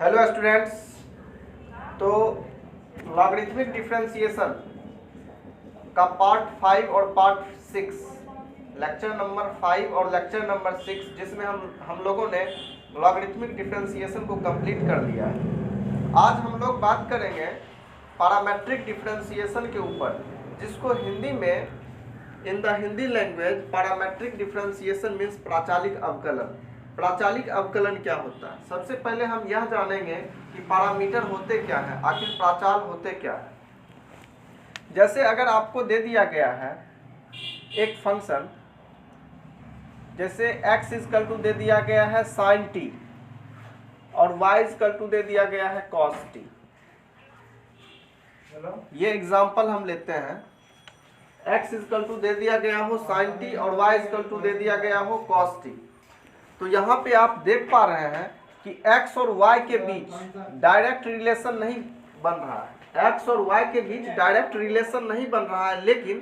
Hello students. तो logarithmic differentiation का part 5 और पार्ट 6, लेक्चर नंबर 5 और लेक्चर नंबर 6, जिसमें हम लोगों ने लॉगरिथमिक डिफरेंशिएशन को कंप्लीट कर लिया है। आज हम लोग बात करेंगे पैरामेट्रिक डिफरेंशिएशन के ऊपर, जिसको हिंदी में in the Hindi language parametric differentiation means प्राचालिक अवकलन। प्राचालिक अवकलन क्या होता है? सबसे पहले हम यह जानेंगे कि पैरामीटर होते क्या है, आखिर प्राचाल होते क्या है। जैसे अगर आपको दे दिया गया है एक फंक्शन, जैसे x इक्वल टू दे दिया गया है sin t और y इक्वल टू दे दिया गया है cos t। ये एग्जांपल हम लेते हैं। x इक्वल टू दे दिया गया हो sin t और y इक्वल टू दे दिया गया हो cos t। तो यहाँ पे आप देख पा रहे हैं कि x और y के बीच डायरेक्ट रिलेशन नहीं बन रहा है। x और y के बीच डायरेक्ट रिलेशन नहीं बन रहा है, लेकिन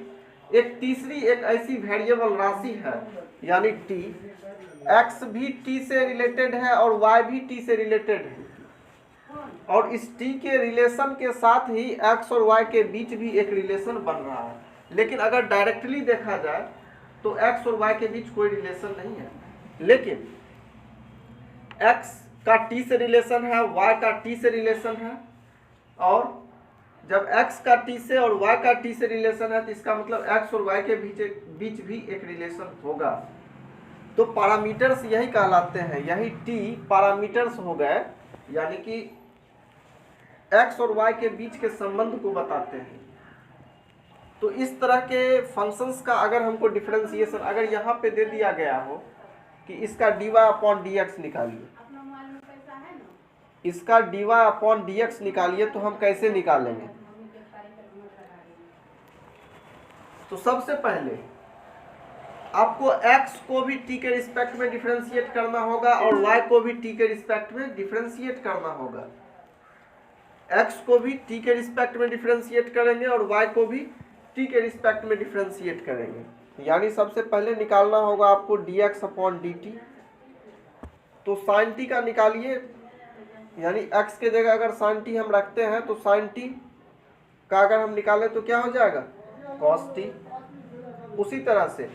एक तीसरी एक ऐसी वेरिएबल राशि है यानी t, x भी t से रिलेटेड है और y भी t से रिलेटेड है, और इस t के रिलेशन के साथ ही x और y के बीच भी एक रिलेशन बन रहा है। लेकिन अगर डायरेक्टली देखा जाए तो x और y के बीच कोई रिलेशन नहीं है, लेकिन x का t से रिलेशन है, y का t से रिलेशन है, और जब x का t से और y का t से रिलेशन है तो इसका मतलब x और y के बीच भी एक रिलेशन होगा। तो पैरामीटर्स यही कहलाते हैं, यही t पैरामीटर्स हो गए, यानी कि x और y के बीच के संबंध को बताते हैं। तो इस तरह के फंक्शंस का अगर हमको डिफरेंशिएशन अगर यहाँ पे दे दिया गया हो कि इसका dy अपॉन dx निकालिए, इसका dy अपॉन dx निकालिए, तो हम कैसे निकालेंगे? तो सबसे पहले आपको x को भी t के रिस्पेक्ट में डिफरेंशिएट करना होगा और y को भी t के रिस्पेक्ट में डिफरेंशिएट करना होगा। x को भी t के रिस्पेक्ट में डिफरेंशिएट करेंगे और y को भी t के रिस्पेक्ट में डिफरेंशिएट करेंगे। यानी सबसे पहले निकालना होगा आपको dx अपॉन dt। तो sin t का निकालिए, यानी x के जगह अगर sin t हम रखते हैं तो sin t का अगर हम निकालें तो क्या हो जाएगा? cos t। उसी तरह से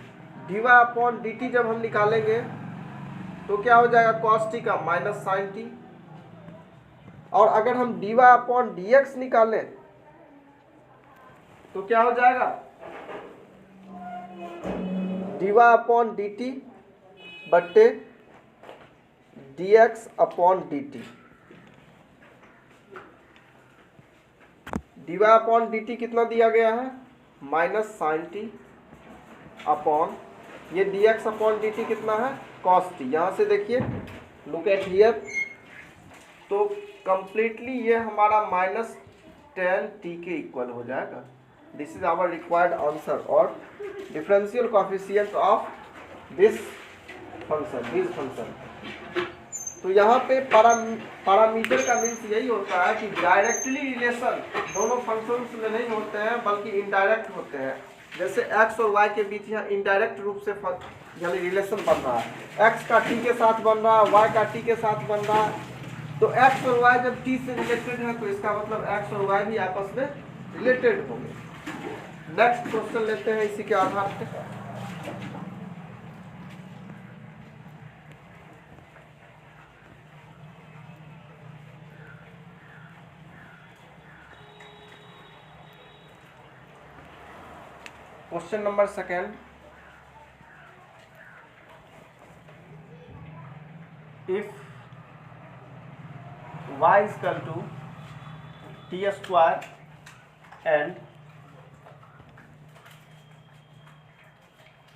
dy अपॉन dt जब हम निकालेंगे तो क्या हो जाएगा? cos t का माइनस sin t। और अगर हम dy अपॉन dx निकालें तो क्या हो जाएगा? dy अपॉन dt बट्टे dx upon dt। dy upon dt कितना दिया गया है? माइनस साइन टी अपॉन ये dx अपॉन dt कितना है? cos t। यहाँ से देखिए, लुक एट हियर, तो कंप्लीटली ये हमारा माइनस टेन टी के इक्वल हो जाएगा। This is our required answer और differential coefficient of this function. तो यहाँ पे पैरामीटर का मीन्स यही होता है कि डायरेक्टली रिलेशन दोनों फंक्शंस में नहीं होते हैं बल्कि इनडायरेक्ट होते हैं। जैसे x और y के बीच यहाँ इनडायरेक्ट रूप से यानी रिलेशन बन रहा है, x का t के साथ बन रहा है, y का t के साथ बन रहा है। तो x और y जब t से रिलेटेड है तो इसका मतलब x और y भी आपस में रिलेटेड होंगे। नेक्स्ट क्वेश्चन लेते हैं इसी के आधार पे। Question number second, if y is equal to t square and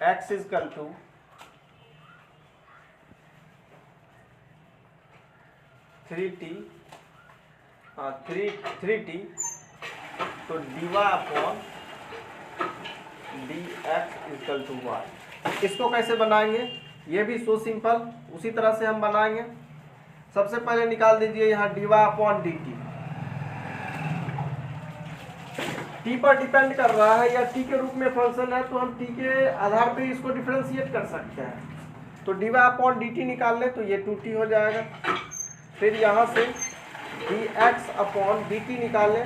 x is equal to 3t तो dy upon dx equal to y। इसको कैसे बनाएंगे? ये भी सो सिंपल, उसी तरह से हम बनाएंगे। सबसे पहले निकाल दीजिए यहाँ dy अपॉन dt। t पर डिपेंड कर रहा है या t के रूप में फंक्शन है तो हम t के आधार पे इसको डिफरेंशिएट कर सकते हैं। तो dy अपॉन dt निकाल ले तो ये 2t हो जाएगा। फिर यहाँ से dx अपॉन dt निकालें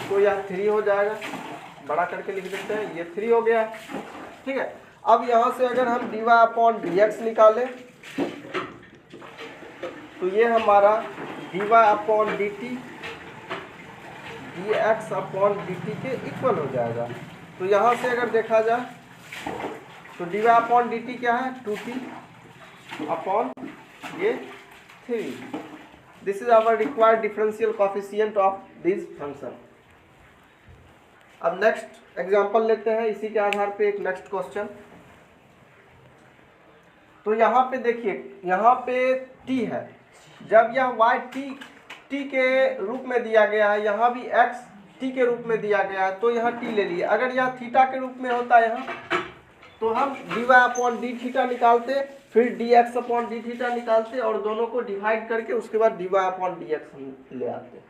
तो यह 3 हो जाएगा, बड़ा करके लिख देते हैं, ये 3 हो गया। ठीक है, अब यहाँ से अगर हम dy अपॉन dx निकालें तो ये हमारा dy upon dt dx upon dt के इक्वल हो जाएगा। तो यहाँ से अगर देखा जाए तो dy अपॉन dt क्या है, 2t अपॉन ये 3। This is our required differential coefficient of this function. अब नेक्स्ट एग्जांपल लेते हैं इसी के आधार पे एक नेक्स्ट क्वेश्चन। तो यहाँ पे देखिए, यहाँ पे t है, जब यह y t के रूप में दिया गया है, यहाँ भी x t के रूप में दिया गया है, तो यहाँ t ले लिए। अगर यह थीटा के रूप में होता है यहाँ, तो हम dy अपॉन डी थीटा निकालते, फिर dx अपॉन डी थीटा निकालते और दोनों को डिवाइड करके उसके बाद dy अपॉन dx हम ले आते।